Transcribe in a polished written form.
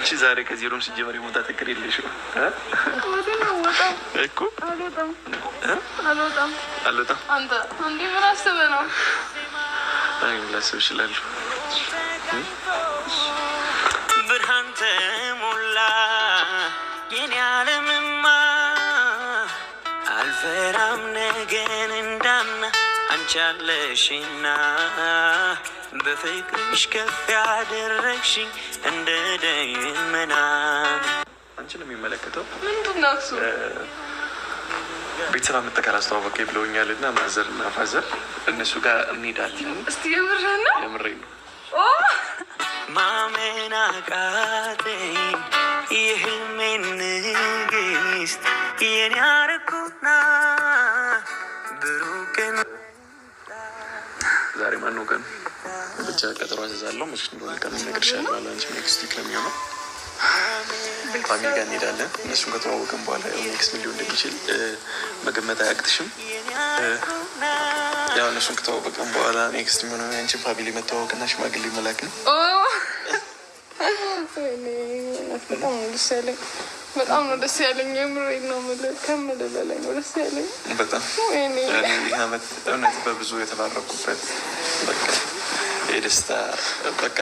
አንቺ ዛሬ ከዚህ ሮም ሲጀመር የሞታ ተክር የለሽም እኮ አልወጣም አንተ እንዴ ምን አስበህ ነው? አይ ላስብ እችላለሁ። ብርሃን ተሞላ የኔ ዓለምማ አልፈራም ነገን እንዳምና አንቺ አለሽና በፍቅርሽ ከፍ ያደረግሽኝ እንደ ደመና። አንቺን የሚመለከተው ምንድን ነው እሱ? ቤተሰብ አመጣከር አስተዋወቀኝ ብለውኛል እና ማዘር እና ፋዘር እነሱ ጋር እንሄዳለን። እስቲ የምርህን ነው? የምሬን ነው። ማመን አቃተኝ የህልሜን ንግስት የኔ አረኩና ብሩክን ዛሬ ማነው ቀን? ብቻ ቀጠሮ አዘዛለሁ። መች እንደሆነ ቀን እነግርሻለሁ። አንቺ ኔክስት ዊክ ነው የሚሆነው። ፋሚሊ ጋር እንሄዳለን። እነሱን ከተዋወቅን በኋላ ኔክስት ምን ሊሆን እንደሚችል መገመት አያቅትሽም። ያው እነሱን ከተዋወቅን በኋላ ኔክስት የሚሆነው የአንቺን ፋሚሊ መተዋወቅና ሽማግሌ መላክ ነው። በጣም ነው ደስ ያለኝ። በጣም ነው ደስ ያለኝ። የምሬን ነው የምልህ፣ ከምልህ በላይ ነው ደስ ያለኝ። በጣም ይህ አመት እውነት በብዙ የተባረኩበት በቃ የደስታ በቃ